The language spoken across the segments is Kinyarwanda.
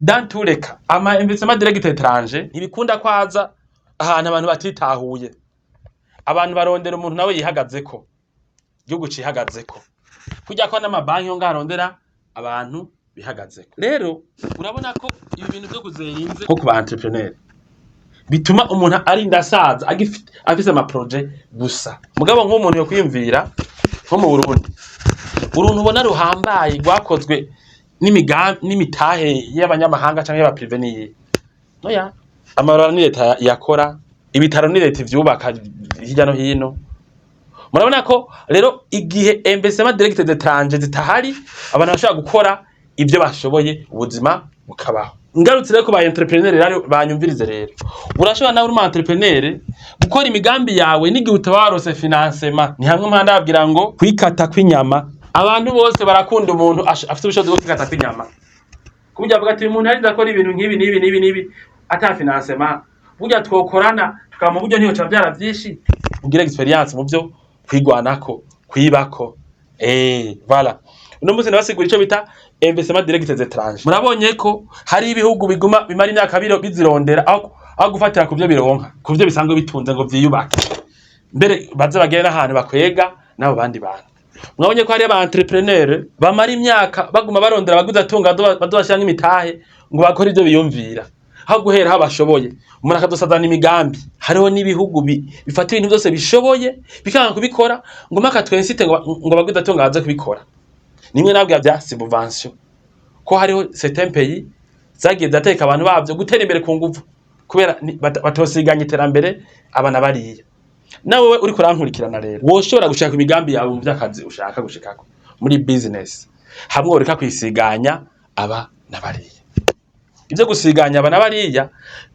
dans tous les cas ama investissement direct étranger ntibikunda kwaza ahantu abantu batitahuye, abantu barondera umuntu nawe yihagazeko, igihugu cihagazeko, kujya ko n'amabanki yo ngarondera abantu bihagazeko. Rero urabona ko ibi bintu byo kuzerinze nko ku ba entrepreneur bituma umuntu arinda asaza afise ama projet gusa. Mugabo nk'umuntu yo kwiyumvira nko mu Burundi, uruntu ubona ruhambaye rwakozwe n'imitahe y'abanyamahanga canke y'aba privé niye noya, amarora ni leta yakora, ibitaro ni leta ivyubaka hirya no hino. Murabona ko rero igihe investissement direct d'étranger zitahari, abantu bashaka gukora ibyo bashoboye, ubuzima bukabaho. Ngarutse rero ku ba entrepreneur rero banyumvirize rero, urashobora nawe uri mu entrepreneur gukora imigambi yawe n'igihe utabarose financement. Ni hamwe mpanda babwira ngo kwikata kw'inyama. Abantu bose barakunda umuntu afite ubushobozi bwo kwikata kw'inyama, kuburyo avuga ati umuntu ari ndakora ibintu nk'ibi ata financement, burya twokorana tukaba mu buryo ntiyo cavyara vyinshi, ugira experience mu byo kwigwanako, kwibako. Voilà. Uno munsi nabasigura ico bita investissement direct étranger. Murabonye ko hari ibihugu biguma bimara imyaka bizirondera aho gufatira ku byo bironka, ku byo bisanzwe bitunze ngo vyiyubake, mbere baze bagere n'ahantu bakwega nabo bandi bantu. Mwabonye ko hari aba entrepreneur bamara imyaka baguma barondera abaguza tunga badobashira nk'imitahe ngo bakore ibyo biyumvira, aho guhera aho bashoboye umuntu akadosazana imigambi. Hariho n'ibihugu bifata ibintu byose bishoboye bikanga kubikora ngo maka twensite ngo baguza tunga baze kubikora. Nimwe nabwo bya subvention ko hariho certain pays zagiye zateka abantu bavyo gutera imbere ku nguvu kubera batosiganya iterambere abana bariya. Nawe uri kurankurikirana rero, woshobora gushaka imigambi yawe mu by'akazi ushaka gushikako muri business, hamwe ureka kwisiganya aba nabariya. Ibyo gusiganya aba nabariya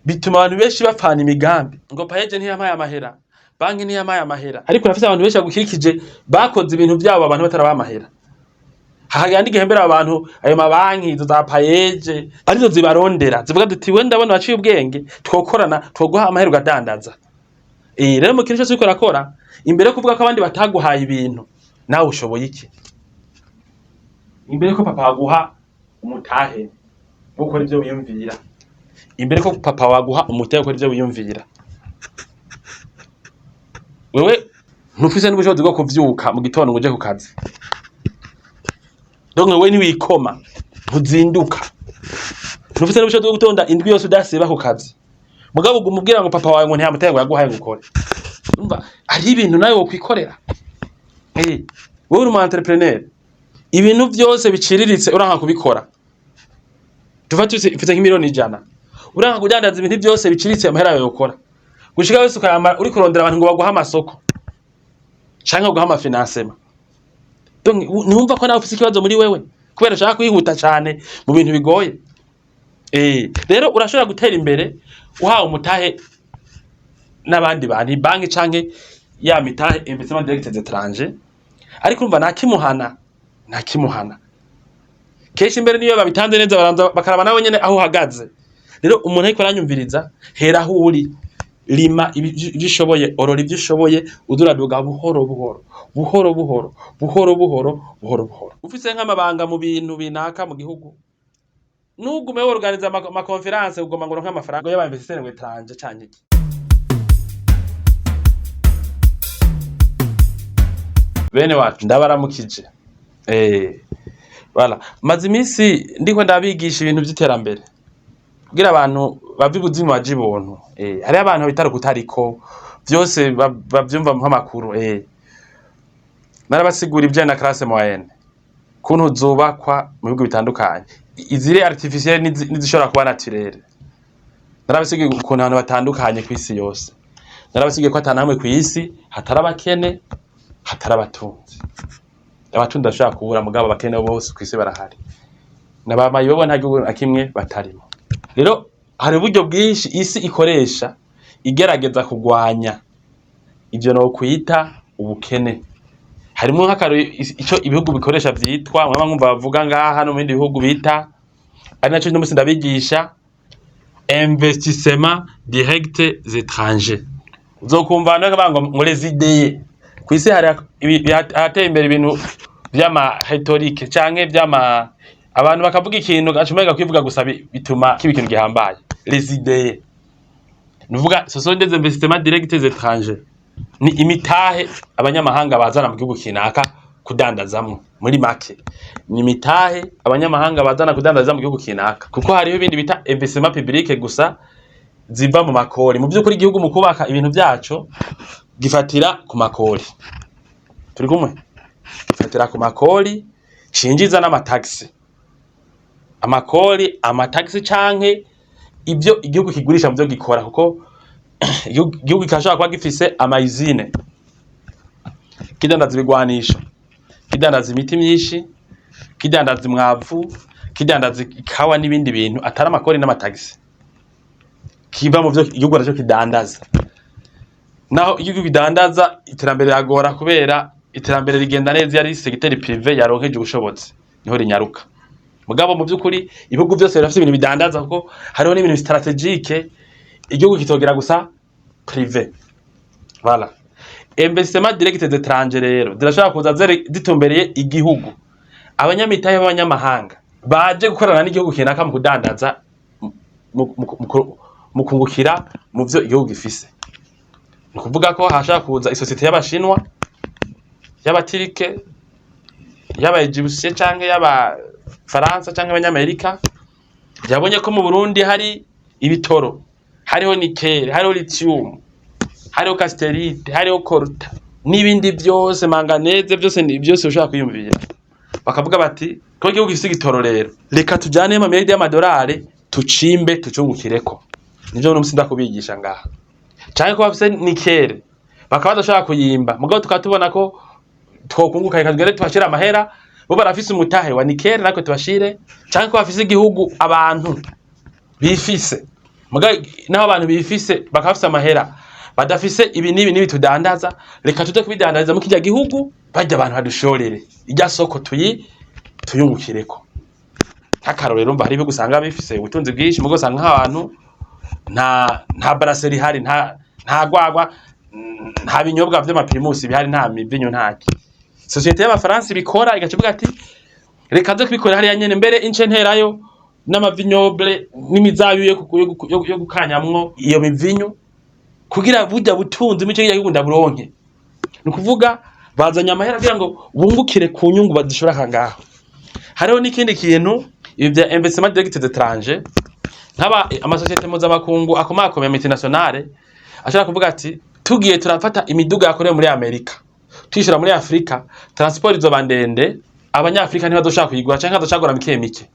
bituma abantu benshi bapfana imigambi ngo payeje ntiyamaye amahera, banki ntiyamaye amahera, ariko urafise abantu benshi bagukikije bakoze ibintu byabo abantu batarabamahera. Hagandi gihembera abantu ayo mabanki izo za payeje arizo zibarondera zivuga duti we ndabona baciye ubwenge twokorana twoguha amahera ugadandaza. Rero mu kintu cyose uko rakora imbere kuvuga ko abandi bataguhaye ibintu nawe ushoboye iki? Imbere ko papa waguha umutahe gukora ibyo wiyumvira, imbere ko papa waguha umutahe gukora ibyo wiyumvira, wewe ntufise n'ubushobozi bwo kuvyuka mu gitondo ngo uje ku kazi. Donc wewe ni wikoma ntuzinduka, ntufise n'ubushobozi bwo gutonda indwi yose udasiba ku kazi, mugabo umubwira ngo papa wawe ngo ntiyamuteye ngo yaguhaye gukora. Umva ari ibintu nawe wo kwikorera. Wowe uri mu entrepreneur, ibintu byose biciriritse uranka kubikora. Tufate ufite nk'imiliyoni 100, uranka kudandaza ibintu byose biciriritse amahera yawe ukora, gushika wese ukayamara uri kurondera abantu ngo baguha amasoko canke guha ama financement. Donc numva ko nawe ufite ikibazo muri wewe kubera ushaka kwihuta cyane mu bintu bigoye. Rero urashobora gutera imbere uhawe umutahe n'abandi bantu, banki canke ya mitahe investissement direct d'étranger, ariko urumva nakimuhana keshi imbere niyo babitanze neza baranza bakaraba nawe nyene aho uhagaze. Rero umuntu ariko aranyumviriza, hera aho uri, lima ibishoboye, orora ibyishoboye, uduraduga buhoro buhoro. Ufise nk'amabanga mu bintu binaka mu gihugu, nugume organiza ama conference ugoma ngo nk'amafaranga y'aba investisseur étranger cyane iki. Bene wacu ndabaramukije. Voilà, maze iminsi ndiko ndabigisha ibintu by'iterambere kugira abantu bava ubuzima baje ibuntu. Hari abantu bitari kutariko byose bavyumva mu makuru. Narabasigura ibyo na classe moyenne kuntu zubakwa mu bihugu bitandukanye, izire artificielle nizishobora kuba naturelle. Narabasigiye ukuntu abantu batandukanye ku isi yose, narabasigiye ko atanamwe ku isi hatarabakene hatarabatunzi. Abatunzi bashaka kubura mugabo bakene bose ku isi barahari, nabamaye bo nta gihugu akimwe batarimo. Rero hari uburyo bwinshi isi ikoresha igerageza kugwanya ivyo no kwita ubukene. Harimo nk'akaro ico ibihugu bikoresha vyitwa mwumva bavuga ngaha no mu bindi bihugu bita ari naco no musi ndabigisha investissement direct étranger. Uzokumva ngo les idées kwisi hari ateye imbere ibintu vy'ama rhétorique canke vy'ama abantu bakavuga ikintu gacumega kwivuga gusa bituma kiba ikintu gihambaye. Les idées nuvuga ce sont des investissements directs étrangers, ni imitahe abanyamahanga bazana mu gihugu kinaka kudandazamwo. Muri make ni imitahe abanyamahanga bazana kudandaza mu gihugu kinaka, kuko hariho ibindi bita investissement public gusa ziva mu makori. Mu by'ukuri igihugu mu kubaka ibintu byaco gifatira ku makori, turi kumwe, gifatira ku makori cinjiza n'amataxi, amakori amataxi canke ibyo igihugu kigurisha mu byo gikora, kuko igihugu kikashaka kuba gifise amayizine kidandaza ibigwanisho, kidandaza imiti myinshi, kidandaza imwavu, kidandaza ikawa n'ibindi bintu atari amakori n'amatagisi, kiva mu byo igihugu naco kidandaza. Naho igihugu kidandaza iterambere yagora, kubera iterambere rigenda neza yari secteur privé yaronkeje ubushobozi niho rinyaruka. Mugabo mu by'ukuri ibihugu byose birafite ibintu bidandaza, kuko hariho n'ibintu strategique igihugu kitogera gusa privé. Voilà. Investissement direct d'étranger rero dirashaka kuza zitumbereye igihugu, abanyamitahe b'abanyamahanga baje gukorana n'igihugu kinaka mu kudandaza mu kungukira mu byo igihugu gifise. Ni kuvuga ko hashaka kuza isosiyete y'abashinwa, y'abatirike, y'abaegyptien canke y'abafaransa canke abanyamerika, yabonye ko mu Burundi hari ibitoro, hariho nickel, hariho lithium, hariho casterite, hariho colta n'ibindi byose, manganese, byose ushaka kwiyumvira. Bakavuga bati ko igihugu gifise igitoro rero reka tujane mu miliyoni y'amadolari tucimbe tucungukireko. Nivyo no musinda kubigisha ngaha. Canke ko bafise nickel bakaba badashaka kuyimba, mugabo tukatubona ko twokunguka ikazgere tubashira amahera, bo barafise umutahe wa nickel nako tubashire. Canke ko bafise igihugu abantu bifise, mugabo naho abantu bifise bakafise amahera badafise ibi nibi tudandaza, reka tuje kubidandariza mu kijya gihugu bajya abantu badushorere ijya soko tuyungukireko. Akarorero mba hari gusanga bifise ubutunzi bwinshi, mugo sanga nk'abantu nta brasserie hari, nta gwagwa, nta binyobwa vy'amaprimus bihari, nta mivinyo, ntaki. Societe y'abafaransa bikora igacivuga ati reka nze kubikora hari nyene, mbere ince nterayo n'amavinyoble n'imizabibu yo gukanyamwo iyo mivinyo kugira burya butunzi mico y'igihugu ndaburonke. Ni kuvuga bazanya amahera kugira ngo bungukire ku nyungu badishora kangaho. Hariho n'ikindi kintu ibi bya investissement direct d'étranger, nkaba amasosiyete mpuzamakungu akomakomeye multinationale ashaka kuvuga ati tugiye turafata imiduga yakorewe muri Amerika twishira muri Afrika, transport izoba ndende, abanyafrika ntibazoshaka kuyigura canke bazoshaka gura mike,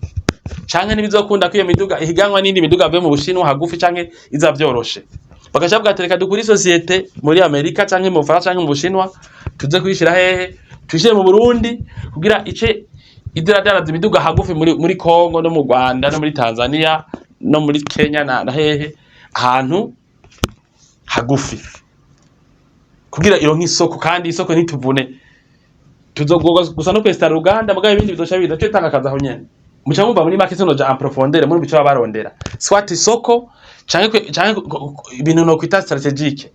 canke ntibizokunda ko iyo miduga ihiganwa n'indi miduga avuye mu Bushinwa hagufi canke izavyoroshe. Bakashavuga ati reka dukuri societe muri Amerika canke mu Faransa canke mu Bushinwa tuze kwishira hehe, twishire mu Burundi kugira ice idiradaraza imiduga hagufi muri Kongo no mu Rwanda no muri Tanzania no muri Kenya na hehe, ahantu hagufi kugira ironka isoko, kandi isoko ntituvune. Tuzogorwa gusa no kwestara Uganda, mugabo ibindi bizosha bidace tanga kaza aho nyene. Muca mumva muri make sono ja en profondeur muri bico barondera swati isoko canke ibintu no kwita strategique.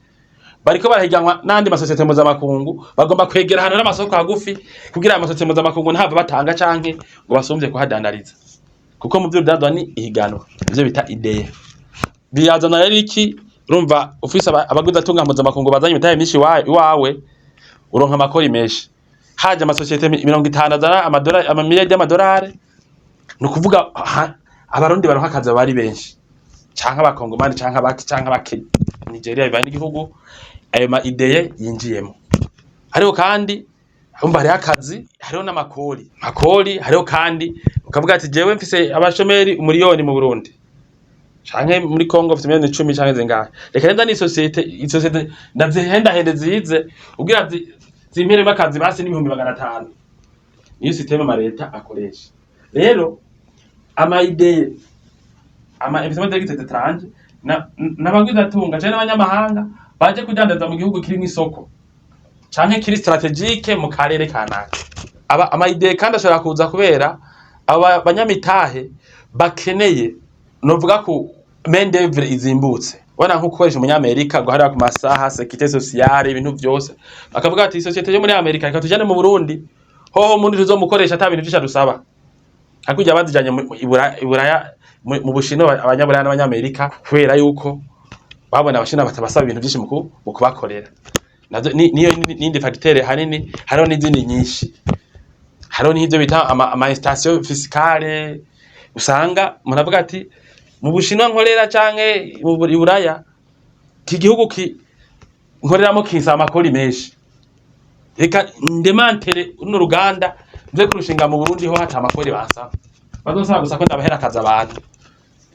Bariko barahiganwa n'andi masosiyete mpuzamakungu bagomba kwegera hano n'amasoko hagufi kugira amasosiyete mpuzamakungu ntava batanga canke ngo basomvye kuhadandariza, kuko mu byo byadwa ni ihiganwa, ivyo bita idea. Biyazana rero iki, urumva ufise abaguzi atunga mpuzamakungu bazanye imitahe myinshi iwawe uronka amakori menshi. Haje amasosiyete 50 azana amadolari, amamiliyoni y'amadolari, no kuvuga abarundi baronka akazi bari benshi, canke abakongomani canke abaki Nigeria bivanye igihugu ayo ma ideye yinjiyemo. Hariho kandi umva hari akazi, hariho n'amakori, hariho kandi ukavuga ati jewe mfise abashomeri umuriyoni mu Burundi canke muri Kongo mfise miliyoni 10 canke zingahe, reka nenda ni societe ndazihenda zize ubwira zimpere bakazi basi n'ibihumbi 500. Niyo systeme ma leta akoresha. Rero ama ideye investissement direct d'étranger n'abaguzi atunga cyane n'abanyamahanga baje kudandaza mu gihugu kiri n'isoko canke kiri strategique mu karere kanaka. Ama ideye kandi ashobora kuza kubera aba banyamitahe bakeneye, novuga ko main d'œuvre izimbutse. Wana nko gukoresha umunyamerika guharira ku masaha, sécurité sociale, ibintu byose. Bakavuga ati societe yo muri Amerika reka tujane mu Burundi, hoho mundi tuzomukoresha ata bintu byinshi dusaba. hakujya bazijanye Iburaya mu Bushinwa abanyaburaya n'abanyamerika kubera yuko babona abashina batabasaba ibintu byinshi mu kubakorera. Niyo nindi facteur hanini, hariho n'izindi nyinshi. Hariho n'ivyo bita ama station fiscale, usanga muravuga ati mu Bushinwa nkorera canke mu Iburaya iki gihugu nkoreramo kinsa amakori menshi, reka ndemantere uno ruganda nze kurushinga mu Burundi ho hata amakori basaba, bazosaba gusa ko ndabahera akazi abantu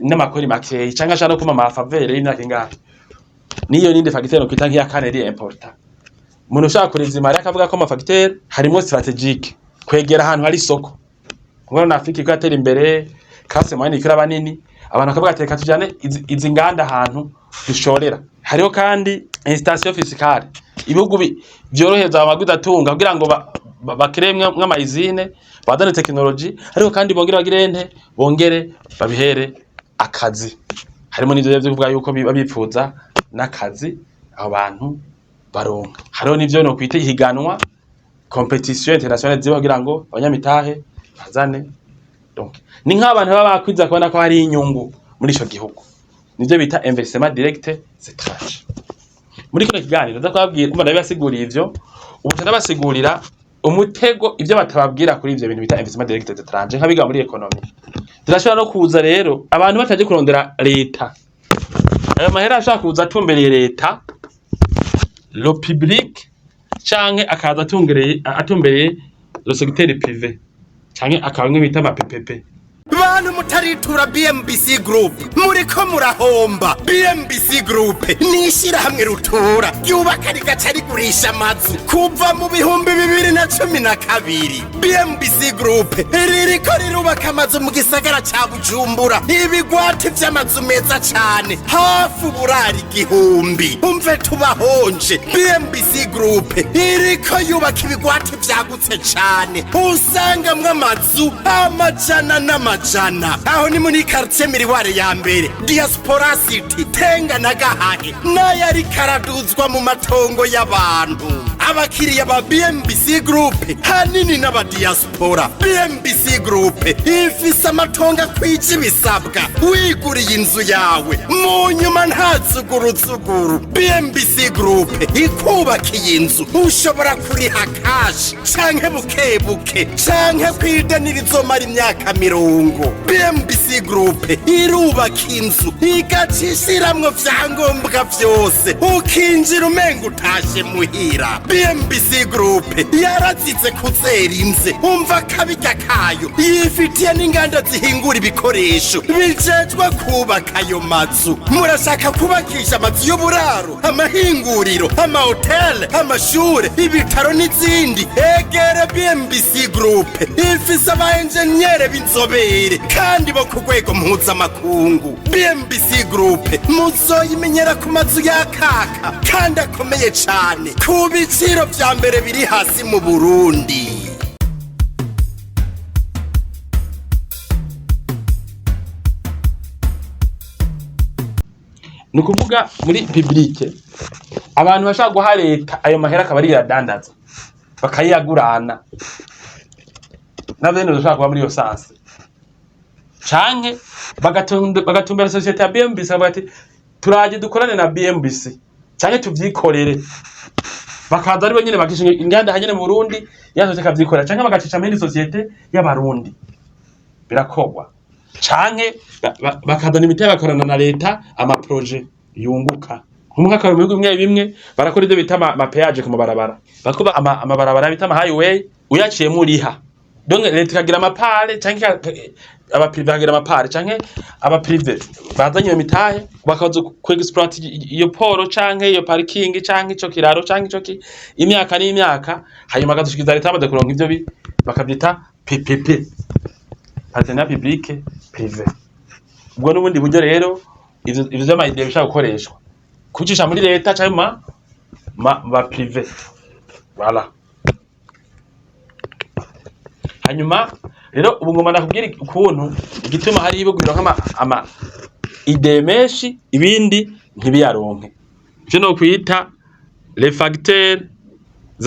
n'amakori makeyi canke ashaka no kuma amafavere y'imyaka ingahe. Niyo nindi facteur kwita nk'iya kane ri important. Umuntu ushaka kurizima ari akavuga ko amafacteur harimo strategique, kwegera ahantu hari isoko. Ngo na Afrika ko yatera imbere, kase mwani ikira banini, abantu akavuga ati reka tujane izi nganda ahantu dushorera. Hariho kandi station fiscale, ibihugu byoroheza amaguzi atunga kugira ngo bakiremwe nk'amayizine badane technology, hariho kandi bongere bagirente bongere babihere akazi. Harimo n'ivyo byo kuvuga yuko babipfuza n'akazi abo bantu baronka. Hariho n'ivyo no kwita ihiganwa competition internationale ziba kugira ngo abanyamitahe bazane. Donc ni nk'abantu baba bakwiza kubona ko hari inyungu muri ico gihugu, nivyo bita investissement direct étranger. Muri kino kiganiro ndakwabwira umva ndabibasigurira ivyo, ubu ndabasigurira umutego ivyo batababwira kuri ivyo bintu bita investissement direct étranger nkabiga muri economy. Turashobora no kuza rero abantu bataje kurondera leta, ayo mahera ashaka kuza atumbereye leta le public canke akaza atumbereye le secteur privé canke akabamwe bita ama PPP. Bantu mutaritura BMBC Group muriko murahomba. BMBC Group nishira hamwe rutura yubaka rigaca rigurisha amazu kuva mu 2012. BMBC Group ririko rirubaka amazu mu gisagara ca Bujumbura, ibigwati vy'amazu meza cane hafi uburari 1000. Umve tubahonje, BMBC Group iriko yubaka ibigwati vyagutse cane, usangamwe amazu amajana n'amajana. Aho ni muri quartier Miriware ya mbere, Diaspora City, Tenga na Gahage, n'ayari karaduzwa mu matongo y'abantu. Abakiriya ba BMBC Group hanini n'aba diaspora. BMBC Group ifise amatongo kwije bisabwa, wiguriye inzu yawe mu nyuma ntazuguruzuguru. BMBC Group ikubakiye inzu ushobora kuriha cash canke bukebuke canke kwidanira izomara imyaka 50. BMBC Group irubaka inzu igacishiramwo vyangombwa vyose ukinjira umenga utashe muhira. BMBC Group yarazize kuzera inze, umva kabirya kayo yifitiye n'inganda zihingura ibikoresho bijejwe kubaka ayo mazu. Murashaka kubakisha amazu y'uburaro, amahinguriro, amahotel, amashure, ibitaro n'izindi, egere BMBC Group ifise abaenjenyere b'inzobere kandi bo ku rwego mpuzamakungu. BMBC Group muzoyimenyera ku mazu yakaka kandi akomeye cane ku biciro vya mbere biri hasi mu Burundi. Nukuvuga muri publique abantu bashaka guha leta ayo mahera akabari yadandaza bakayagurana navyo ndoshaka kuba muri yo sanse canke bagatumbera societe ya BMBC bati turaje dukorane na BMBC canke tuvyikorere, bakaza ari bonyene bakishinga inganda hanyene mu Burundi yasoze kavyikorera canke bagacisha muri societe y'abarundi birakogwa, canke bakazana imiti bakorana na leta ama projet yunguka. Nk'umwaka mu bihugu bimwe barakora ivyo bita ama peage ku mabarabara, bakuba amabarabara bita ama highway uyaciye muriha. Donc leta ikagira amapare canke aba privé hagira amapare canke aba privé bazanye iyo mitahe bakaza kwexploit iyo poro canke iyo parking canke ico kiraro canke ico imyaka n'imyaka, hanyuma bakadushikiza leta bamaze kuronka ivyo bakavyita PPP, partenariat public privé. Ubwo n'ubundi buryo rero ivyo vy'amayidea bishaka gukoreshwa kucisha muri leta canke ba privé. Voilà. Hanyuma rero ubu ngoma ndakubwira ukuntu igituma hari ibigo bironka ama idée menshi ibindi ntibiyaronke. Ivyo no kwita les facteurs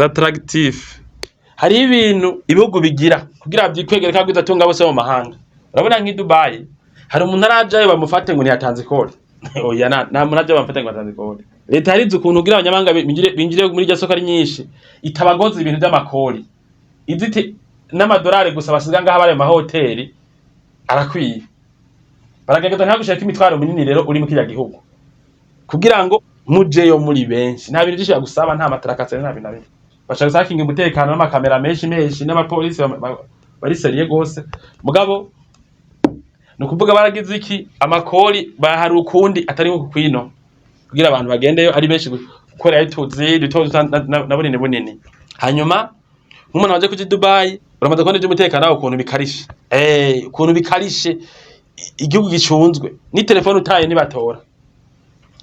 attractifs. Hari ibintu ibihugu bigira kugira byikwegere kagwiza tunga bose mu mahanga. Urabona nk'i Dubai hari umuntu arajayo bamufate ngo ntiyatanze ikori. Oya nta muntu aje bamufate ngo atanze ikori. Leta yarize ukuntu kugira abanyamahanga binjire muri rya soko ari nyinshi itabagoza ibintu by'amakori. Izite n'amadolari gusa basiga ngaha bare mu mahoteli arakwiye. Baragageza nta gushaka imitwaro minini rero uri mu kirya gihugu. Kugira ngo mujeyo muri benshi nta bintu byinshi bagusaba nta matarakase nta bintu nabi. Bashaka sakinga umutekano n'amakamera menshi n'abapolisi bari seriye gose. Mugabo no kuvuga baragize iki amakori bahari ukundi atari nko kwino kugira abantu bagendeyo ari benshi gukora yituzi dutoza na bunini. Hanyuma nk'umuntu waje kuji Dubai uramaze kubona iby'umutekano aho ukuntu bikarishe ukuntu bikarishe igihugu gicunzwe ni telefone utaye nibatora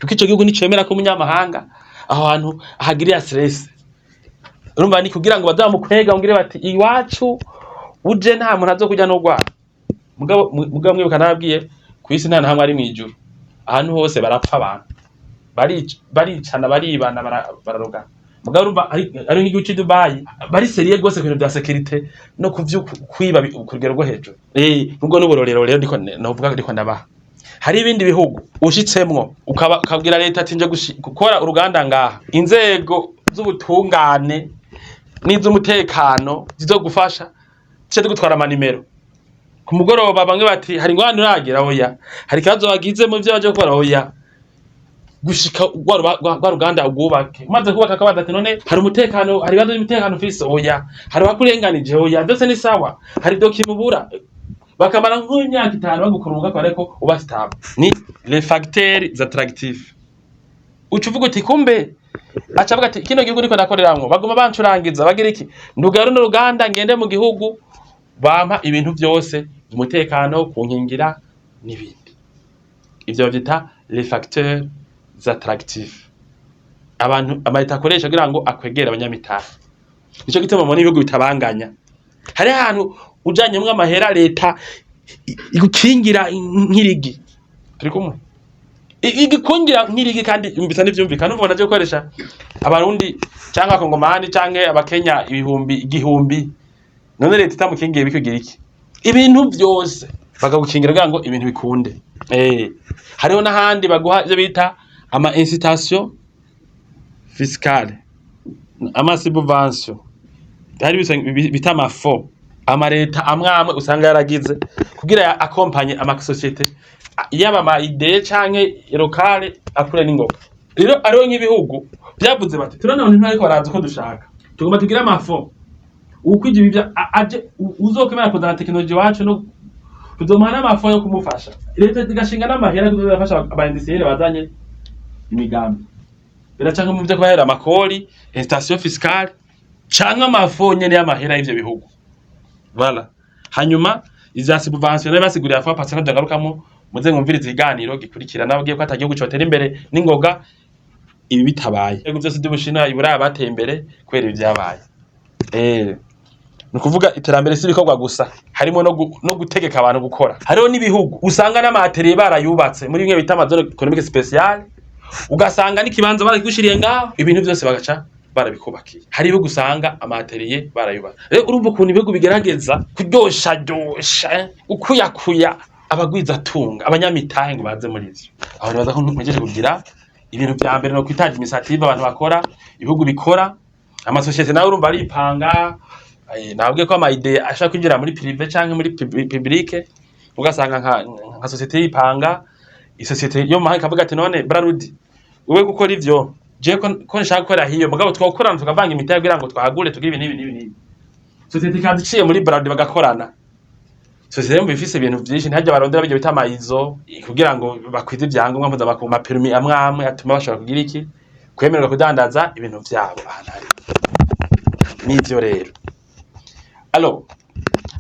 kuko ico gihugu nicemera ko umunyamahanga aho hantu ahagiriya stress. Urumva ni kugira ngo bazamukwega ngire bati iwacu uje nta muntu azokujya no gwara. Mugabo mwibuka nababwiye kwisi nta hamwe ari mwijuru ahantu hose barapfa abantu baricana baribana bararoga. Mugabo urumva ari nk'igihugu cy'i Dubai bari seriye gose kubintu bya security no kwiba kurugero rwo hejuru. Nubwo n'uburorero rero ndiko novuga ndiko ndabaha. Hari ibindi bihugu ushitsemwo ukabwira leta ati nje gukora uruganda ngaha inzego z'ubutungane n'iz'umutekano zizogufasha cyo gutwara amanimero ku mugoroba bamwe bati hari ngwano uragira oya hari kazo bagize mu byo baje gukora oya gushika gwa ruganda ugubake maze kubaka akabaza ati none hari umutekano hari bazo y'umutekano fise oya hari bakurenganije oya byose ni sawa hari dokimubura bakamara nk'imyaka 5 bagukuruga kwa ariko ubastable ni les facteurs attractifs ucuvuga uti kumbe acavuga ati kino gihugu niko nakoreramwo bagoma bancurangiza bagira iki ndugaro no ruganda ngende mu gihugu bampa ibintu byose umutekano kunkingira n'ibindi. Ivyo byita les facteurs attractifs abantu amayita akoresha kugira ngo akwegera abanyamitahe. Nico gituma mu bihugu bitabanganya hari ahantu ujanyemwe amahera leta igukingira nkirigi turi kumwe igikungira nkirigi kandi imbisa n'ivyumvikana uvona je gukoresha abarundi cyangwa Kongomani canke abakenya igihumbi none leta itamukingiye bikugira iki ibintu byose bagagukingira kugira ngo ibintu bikunde. Hariho n'ahandi baguha ivyo bita ama incitation fiscale ama subvention hari bita amafo amareta amwamwe usanga yaragize kugira akompanye ama societe yaba ma idee canke locale akure n'ingoga. Rero ariho nk'ibihugu byavuze bati turana abantu ariko baraza ko dushaka tugomba tugira amafo ukwije ibya aje uzokemera kuzana technology wacu no tuzomana amafo yo kumufasha leta igashinga n'amahera kuzafasha abandisiyere bazanye imigambi biracanga mu byo kubahera amakori station fiscale canke amafo nyene y'amahera y'ivyo bihugu. Voilà. Hanyuma iza subvention basigurira fa pasana dagarukamo muze ngumviriza iganiro gikurikira nabwiye ko atagihugu cyotera imbere n'ingoga ibi bitabaye. Yego byose by'ubushina ibura bateye imbere kwera ibyabaye. Nukuvuga iterambere si bikorwa gusa harimo no gutegeka abantu gukora. Hariho n'ibihugu usanga n'amateriye barayubatse muri bimwe bita amazone économique spéciale ugasanga n'ikibanza barigushiriye ngaho ibintu byose bagaca barabikubakiye. Hari ibihugu usanga amateriye barayubatse. Rero urumva ukuntu ibihugu bigerageza kuryosha ukuyakuya abagwiza tunga abanyamitahe ngo baze muri ivyo. Aho baza ko ntumejeje kugira ibintu bya mbere no kwitaje initiative abantu bakora ibihugu bikora ama societe nawe urumva aripanga nabwiye ko ama idea ashaka kwinjira muri privé canke muri publique ugasanga nka societe yipanga isociete yo mahanga kavuga ati none Brarudi wewe gukora ivyo je ko nshaka gukora hiyo mugabo twakorana tukavanga imitahe kugira ngo twagure tugira ibintu societe kandi ciye muri Brarudi bagakorana societe bifise ibintu byinshi ntajya barondera bijye bita amayizo kugira ngo bakwize ibyangombwa mpuza bakuma permis amwe atuma bashobora kugira iki kwemererwa kudandaza ibintu byabo ahanari n'ivyo rero.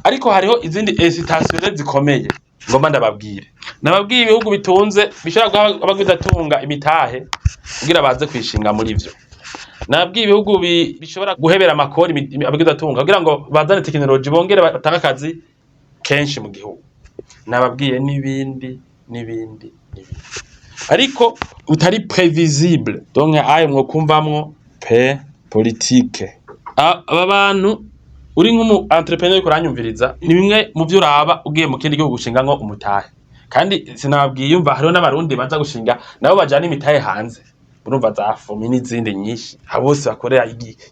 Ariko hariho izindi incitation zikomeye ngomba ndababwire. Nababwiye ibihugu bitunze bishobora guha abagwiza tunga imitahe kugira baze kwishinga muri ivyo. Nababwiye ibihugu bishobora guhebera amakori abagwiza tunga kugira ngo bazane technology bongere batanga akazi kenshi mu gihugu. Nababwiye n'ibindi ariko utari prévisible donc ayo mwo kumvamwo politique aba bantu uri nk'umu entrepreneur kuranyumviriza ni bimwe mu byo uraba ugiye mu kindi gihugu gushinga ngo umutahe kandi sinabwiye yumva hariho n'abarundi baza gushinga nabo bajana imitahe hanze urumva za fomi n'izindi nyinshi bose bakorera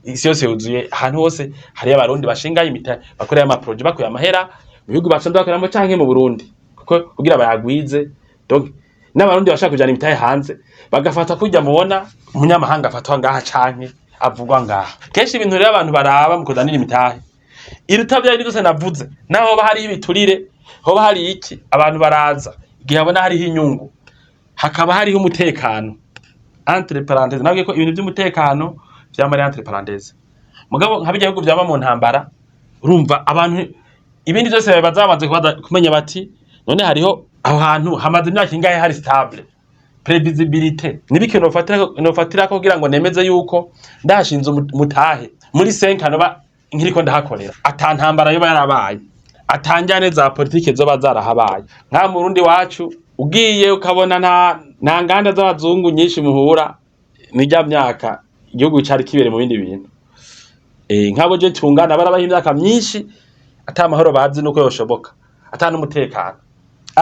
isi yose yuzuye ahantu hose hari abarundi bashinga imitahe bakorera ama projet bakuye amahera mu bihugu basanzwe bakoreramo canke mu Burundi kuko kugira bayagwize donc n'abarundi bashaka kujana imitahe hanze bagafata kujya mubona umunyamahanga afatwa ngaha canke avugwa ngaha kenshi ibintu rero abantu baraba mu kuzanira imitahe irutavya ryose navuze naho bahari ibiturire hoba hari iki abantu baraza igihe abona hariho inyungu hakaba hariho umutekano entre parenthèses nabwiye ko ibintu by'umutekano byamari entre parenthèses mugabo nkabijya bihugu byaba mu ntambara urumva abantu ibindi byose bazamaze kumenya bati none hariho aho hantu hamaze imyaka ingahe hari stable previsibilité nibike nofatira ko kugira ngo nemeze yuko ndashinze umutahe muri 5 anoba nkiriko ndahakorera atantambara yo yarabaye atanjane za politike zo bazarahabaye nka mu Burundi wacu ugiye ukabona nta nganda z'abazungu nyinshi muhura nijya myaka igihugu cyari kibere mu bindi bintu nkabo je tungana barabaho imyaka myinshi atamahoro bazi nuko yoshoboka atana umutekano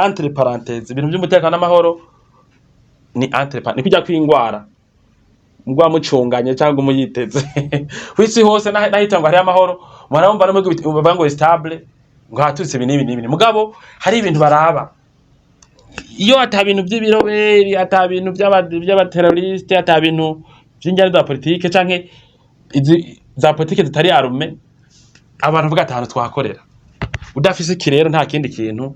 entre parenthèses ibintu by'umutekano n'amahoro ni entre ni kujya kwingwara mugwa mucunganye cyangwa umuyiteze wisi hose nahitangwa hari amahoro murabumva no mu bango stable ngo hatutse ibintu mugabo hari ibintu baraba iyo atabintu by'ibiroberi atabintu by'abaterroriste atabintu by'injyana za politike canke za politike zitari arume abantu vuga atanu twakorera udafise kirero nta kindi kintu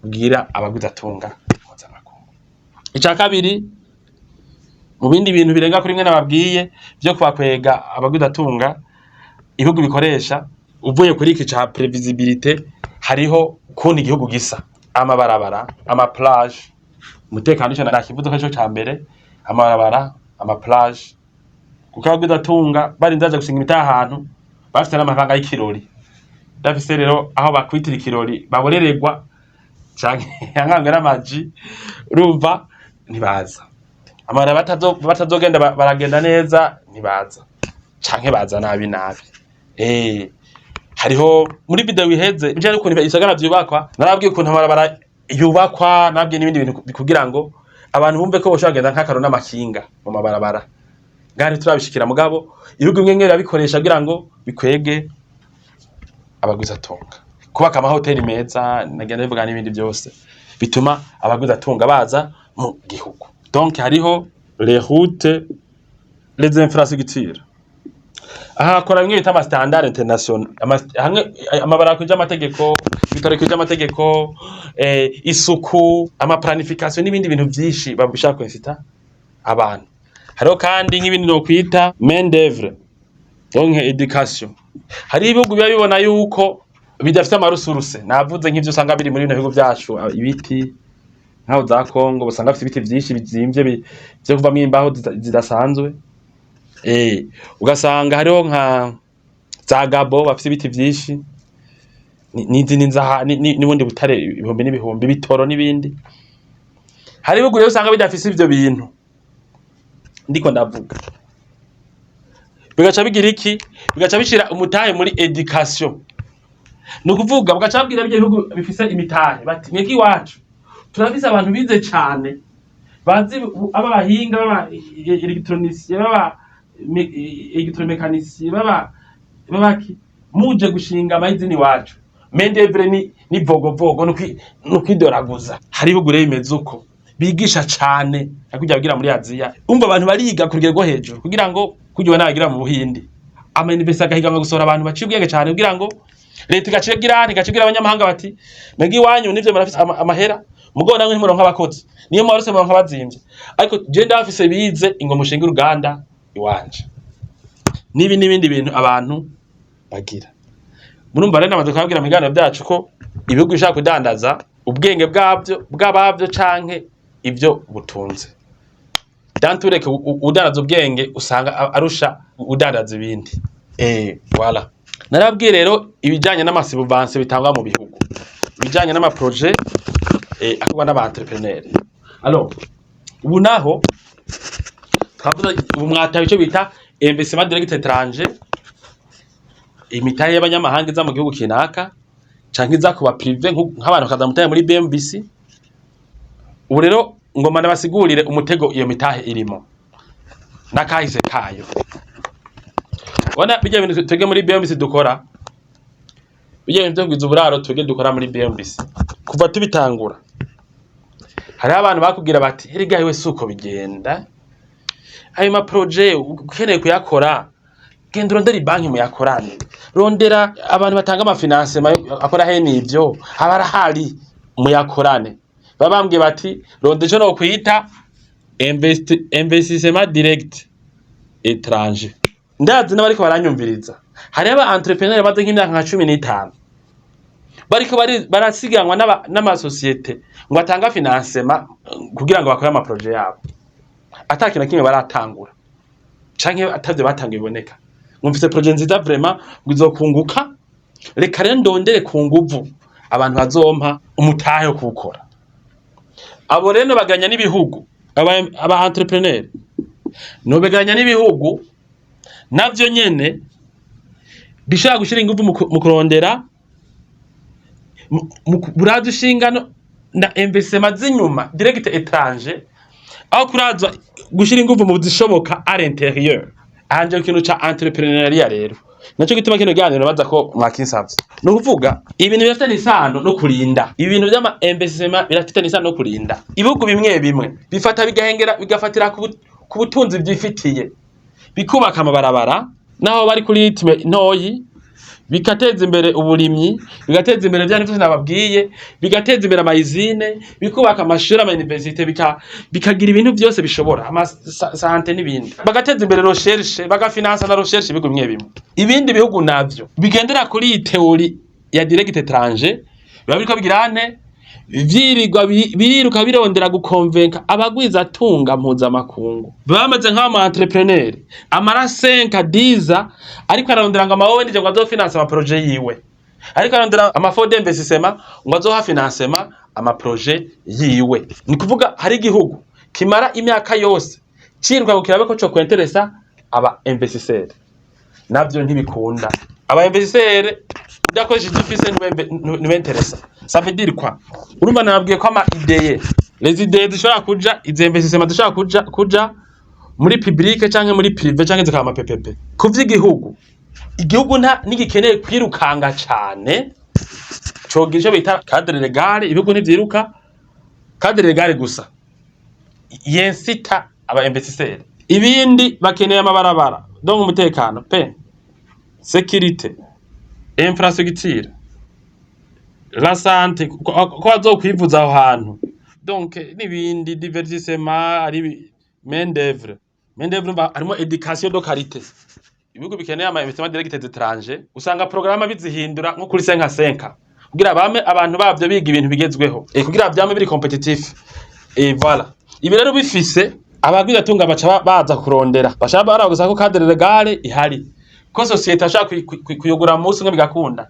ubwira abaguzatunga icya kabiri mu bindi bintu birenga kuri mwe nababwiye byo kwakwega abaguzatunga ibihugu bikoresha uvuye kuri iki ca previsibilité hariho kundi igihugu gisa amabarabara ama plage umutekano cyo nakivuze ko cyo cyambere amabarabara ama plage kuko abaguzatunga bari ndaza gushinga imitahe ahantu bafite n'amavanga y'ikirori dafise rero aho bakwitira ikirori baboreregwa canke yankangwe n'amaji urumva ntibaza amara batazogenda baragenda neza ntibaza canke baza nabi hariho muri video iheze bije ukuntu isagara byubakwa narabwiye ukuntu amarabara yubakwa nabwiye n'ibindi bintu kugira ngo abantu bumve ko boshobora kugenda nk'akaro n'amakinga mu mabarabara ngari turabishikira mugabo ibihugu bimwe bikoresha kugira ngo bikwege abaguzatunga kubaka amahoteli meza nagenda bivuga n'ibindi byose bituma abaguzatunga baza mu gihugu donc hariho les routes les infrastructures aha kora bimwe bita ama standard international amabara kuje amategeko bitore kuje amategeko isuku ama planification n'ibindi bintu byinshi babishaka kwensita abantu hariho kandi nk'ibindi no kwita main d'œuvre donc education hari ibihugu biba bibona yuko bidafite amarusuruse navuze nk'ivyo usanga biri muri bino bihugu byacu ibiti nkaho za Kongo usanga bafite ibiti byinshi bizimvye byo kuvamo imbaho zidasanzwe ugasanga hariho nka za Gabo bafite ibiti byinshi n'izindi nzaha n'ubundi butare ibihumbi n'ibihumbi bitoro n'ibindi hari ibihugu rero usanga bidafite ivyo bintu ndiko ndavuga bigaca bigira iki bigaca bishira umutahe muri education nukuvuga bugaca babwira byo bihugu bifise imitahe bati mweki wacu turafise abantu bize cyane bazi abahinga baba electronicien baba electromechaniciens babaki muje gushinga amazini wacu mendevre ni vogovogo nukidoraguza hari ibihugu rero bimeze uko bigisha cyane akujya bagira muri Aziya umva abantu bariga ku rugero hejuru kugira ngo kujya nagira mu Buhindi ama university agahiga gusora abantu baciye ubwenge cyane kugira ngo leta igacigira abanyamahanga bati megi wanyu nivyo murafise amahera mugo namwe ntimuronka abakozi niyo mwarose muronka bazimvye ariko je ndafise bize ingo mushinga uruganda iwanje n'ibindi bintu abantu bagira murumva rero namaze kubabwira mu biganiro byacu ko ibihugu bishaka kudandaza ubwenge bwabavyo canke ivyo butunze dantureke udandaza ubwenge usanga arusha udandaza ibindi voilà narabwiye rero ibijanye n'amasubvention bitangwa mu bihugu ibijanye n'ama projet akorwa n'aba entrepreneurs alors ubu naho twavuze ubu mwataye ico bita investissement direct étranger imitahe y'abanyamahanga iza mu gihugu kinaka canke iza kuba privé nk'abantu bakaza mutahe muri BMBC. Ubu rero ngoma nabasigurire umutego iyo mitahe irimo nakahise kayo. Bona bijya bintu twege muri BMBC dukora, bijya bintu byo uburaro twege dukora muri BMBC kuva tubitangura. Hari abantu bakubwira bati erega yewe suko bigenda, ayo ma projet ukeneye kuyakora genda urondera banki mu yakorane, rondera abantu batanga amafinance akora he nivyo abarahari mu yakorane. Babambwiye bati rondeje no kwita investissement direct étranger. Ndazi n'abariko baranyumviriza, hari aba entrepreneur baze nk'imyaka nka 15 bariko barasiganwa n'ama societe ngo atanga financement kugira ngo bakore ama projet yabo, atakina kimwe baratangura canke atavyo batanga iboneka. Mwumvise projet nziza vraiment bizokunguka, reka rero ndondere ku nguvu abantu bazompa umutahe wo gukora. Abo rero baganya n'ibihugu, aba entrepreneur no baganya n'ibihugu navyo nyene bishaka gushira inguvu mu kurondera buraza inshingano na investissement z'inyuma direct étranger, aho kuraza gushira inguvu mu zishoboka à l'intérieur. Anje ikintu ca entrepreneuriat rero naco gituma kino ganiro baza ko mwakinsavye no kuvuga ibintu birafitanye isano no kurinda, ibintu by'ama investissement birafitanye isano no kurinda. Ibihugu bimwe bimwe bifata bigahengera bigafatira ku butunzi byifitiye, bikubaka amabarabara naho bari kuri ritme ntoyi, bigateza imbere uburimyi, bigateza imbere bya nivyo nababwiye, bigateza imbere amayizine, bikubaka amashuri ama université, bikagira ibintu byose bishobora ama santé n'ibindi, bagateza imbere recherche, bagafinansa na recherche ibihugu bimwe bimwe. Ibindi bihugu navyo bigendera kuri theory ya direct étranger, biba biriko bigirane vyirirwa biriruka birondera gukonvenka abagwiza atunga mpuzamakungu. Bamaze nk'ama entrepreneur amara 5-10 ariko ararondera ngo amawe nije ngo azofinansa ama projet yiwe, ariko ararondera ama fonds d'investissement ngo azoha financement ama projet yiwe. Ni kuvuga hari igihugu kimara imyaka yose ciruka gukirabe ko cyo kwenteresa aba investisseur, navyo ntibikunda. Aba investisseur udakoresha dufise ntibenteresa. Ça veut dire quoi? Urumva nababwiye ko ama ideye, les idées zishobora kuja, izo investissement zishobora kuja muri public canke muri privé canke zikaba ama PPP. Kuvyigihugu igihugu nta nigikeneye kwirukanga cane, cogisho bita cadre légal, ibihugu ntivyiruka cadre légal gusa yensita aba investisseur. Ibindi bakeneye amabarabara, donc umutekano pe, sécurité, infrastructure, la santé, ko azokwivuza aho hantu, donc n'ibindi divertissement, ari main d'œuvre harimo éducation de qualité. Ibihugu bikeneye ama investissement direct étranger usanga programme bizihindura nko kuri 5 kugira bame abantu bavyo biga ibintu bigezweho, kugira byame biri competitif. Et voilà, ibi rero bifise abagwiza tunga baca baza kurondera, bashaka baragusa ko cadre légal ihari, ko societe ashaka kuyogura munsi ngo bigakunda,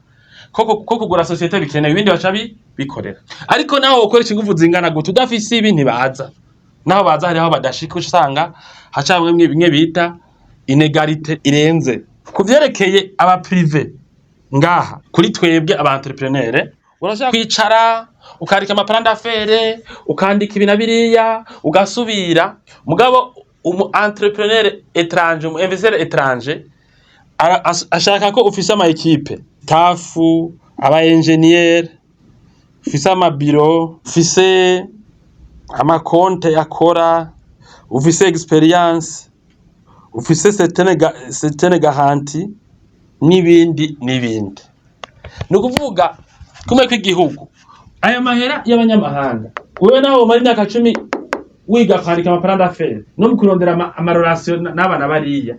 ko kugura societe bikeneye ibindi baca bikorera. Ariko naho ukoresha ingufu zingana gute udafise ibi ntibaza, naho baza hari aho badashika usanga haca bimwe bita inégalité irenze. Kuvyerekeye aba privé ngaha kuri twebwe aba entrepreneur, urashaka kwicara ukarika ama plan d'affaires, ukandika ibina biriya ugasubira, mugabo entrepreneur étranger, investisseur étranger ashaka ko ufise ama équipe tafu, aba ingénieur, ufise ama bureau, ufise ama compte yakora, ufise experience, ufise certaine garantie n'ibindi. Ni ukuvuga kumwe kw'igihugu aya mahera y'abanyamahanga, wewe naho muri myaka 10 wiga kwandika ama plan d'affaires no mu kurondera ama relation n'abana bariya,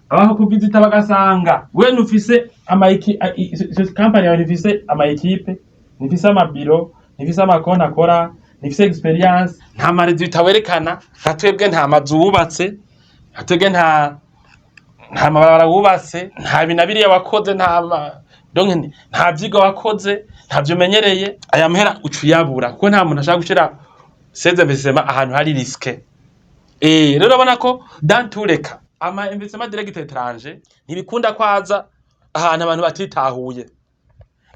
abaho kuvizita bagasanga we nufise company yawe nifise ama equipe, nifise ama bureau, nifise ama compte akora, nifise experience, nta marezi bitawerekana, natwebwe nta mazu wubatse, natwebwe nta mabarabara wubatse, nta binabiriya wakoze, nta vyiga wakoze, nta vyumenyereye. Aya mahera ucuyabura kuko nta muntu ashaka gushira ces investissements ahantu hari risque. Rero urabona ko dans tous les cas ama investissement direct étranger ntibikunda kwaza ahantu abantu batitahuye,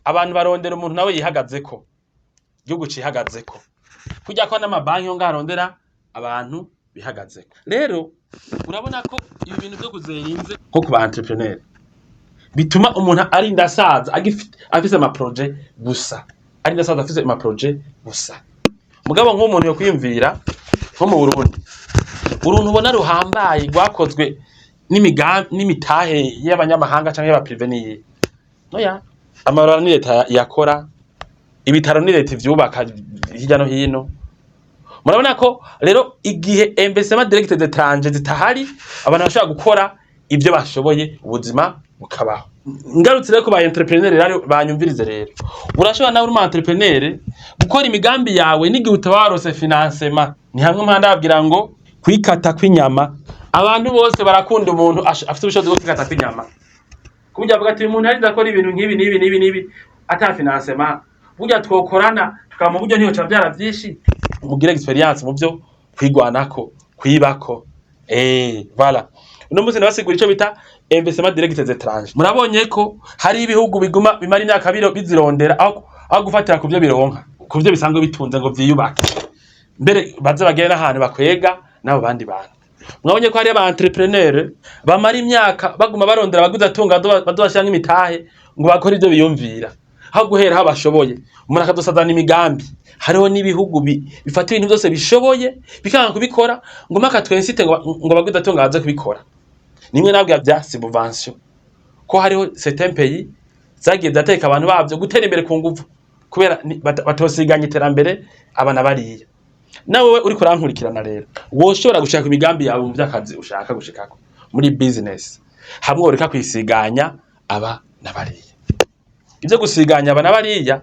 abantu barondera umuntu nawe yihagazeko, igihugu cihagazeko, kujya ko n'amabanki yo ngarondera abantu bihagazeko. Rero urabona ko ibi bintu byo kuzerinze nko ku ba entrepreneur bituma umuntu arinda asaza afise ama projet gusa, arinda asaza afise ama projet gusa. Mugabo nk'umuntu yo kwiyumvira nko mu Burundi, uruntu ubona ruhambaye rwakozwe n'imitahe y'abanyamahanga canke y'aba privé niye noya, amarora ni leta yakora, ibitaro ni leta ivyubaka hirya no hino. Murabona ko rero igihe investissement direct d'étranger zitahari, abantu bashobora gukora ibyo bashoboye, ubuzima bukabaho. Ngarutse rero ko ba entrepreneur rero banyumvirize rero, urashobora nawe uri mu entrepreneur gukora imigambi yawe n'igihe utabarose financement. Ni hamwe mpanda babwira ngo kwikata kw'inyama, abantu bose barakunda umuntu afite ubushobozi bwo kwikata kw'inyama, kuburyo avuga ati umuntu ari ndakora ibintu nk'ibi ata financement, burya twokorana tukama buryo niyo cavyara vyinshi, mugire experience mu byo kwigwanako, kwibako. Voilà. Uno muzi nabasigura ico bita investissement direct d'étranger. Murabonye ko hari ibihugu biguma bimara imyaka bizirondera aho gufatira ku byo bironka, ku byo bisanzwe bitunze ngo vyiyubake, mbere baze bagere n'ahantu bakwega nabo bandi bantu. Mwabonye ko hari aba entrepreneur bamara imyaka baguma barondera abaguzi atunga badobashanga imitahe ngo bakora ibyo biyumvira, aho guhera aho bashoboye umuntu akadosazana imigambi. Hariho n'ibihugu bifata ibintu byose bishoboye bikanga kubikora ngo maka twensite ngo abaguzi atunga baze kubikora. Nimwe nabwo bya subvention ko hariho certain pays zagiye zateka abantu bavyo gutera imbere ku nguvu kubera batosiganya iterambere abana bariya. Nawe uri kurankurikirana rero, woshobora gushaka imigambi yawe mu by'akazi ushaka gushikako muri business, hamwe ureka kwisiganya aba nabariya. Ibyo gusiganya aba nabariya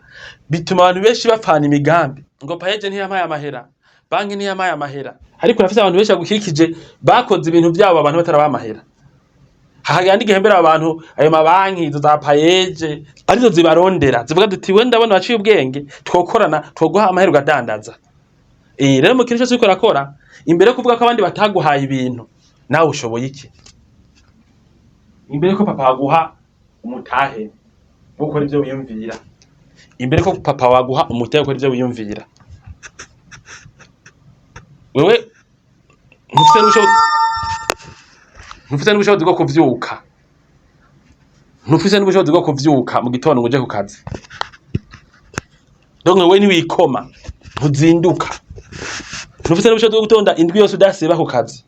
bituma abantu benshi bapfana imigambi ngo paeje ntiyamaye amahera, banki ntiyamaye amahera, ariko urafite abantu benshi bagukikije bakoze ibintu byabo abantu batarabaha amahera. Hahagenda igihembera abantu ayo mabanki za paeje arizo zibarondera zivuga duti we ndabona baciye ubwenge twokorana twoguha amahera ugadandaza. Rero mu kintu cyose uko rakora imbere yo kuvuga ko abandi bataguhaye ibintu, nawe ushoboye iki? Imbere ko papa waguha umutahe gukora ibyo wiyumvira, imbere ko papa waguha umutahe gukora ibyo wiyumvira, wewe ntufite n'ubushobozi bwo kuvyuka, ntufite n'ubushobozi bwo kuvyuka mu gitondo ngo uje ku kazi. Donc wewe ni wikoma ntuzinduka, ntufite n'ubushobozi bwo gutonda indwi yose udasiba ku kazi,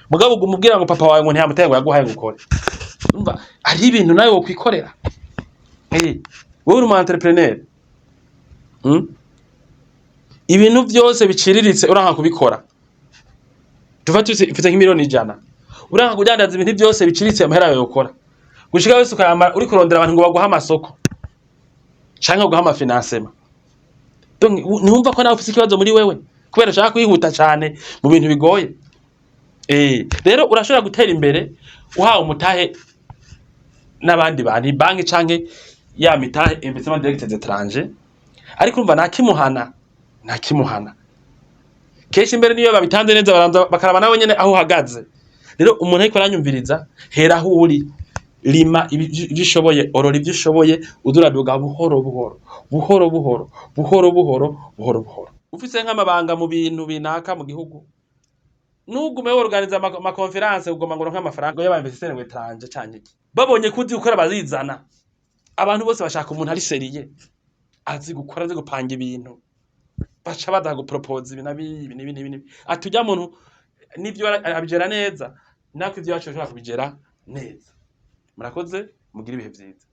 mugabo umubwira ngo papa wawe ngo ntiyamuteye ngo yaguhaye gukora. Umva ari ibintu nawe wo kwikorera. Wowe uri mu entrepreneur, ibintu byose biciriritse uranka kubikora. Tufate ufite nk'imiliyoni 100, uranka kudandaza ibintu byose biciriritse amahera yawe ukora, gushika wese ukayamara uri kurondera abantu ngo baguha amasoko canke guha amafinancement. Donc niwumva ko nawe ufite ikibazo muri wewe kubera ushaka kwihuta cyane mu bintu bigoye. Rero urashobora gutera imbere uhawe umutahe n'abandi bantu, banki canke ya mitahe investissement direct d'étranger, ariko urumva nakimuhana keshi imbere niyo babitanze neza baranza bakaraba nawe nyene aho uhagaze. Rero umuntu ariko aranyumviriza, hera aho uri, lima ibishoboye, orora ibyishoboye, uduraduga buhoro buhoro. Ufise nk'amabanga mu bintu binaka mu gihugu, nugume organiza ama conference ugoma ngo nk'amafaranga y'abainvestisseurs ngo étranger cyane iki. Babonye kuzi gukora bazizana. Abantu bose bashaka umuntu ari seriye, azi gukora, azi gupanga ibintu. Bacha bada go propose ibintu atujya muntu nibyo abigera neza, nako ivyo yacu ashobora kubigera neza. Murakoze, mugira ibihe byiza.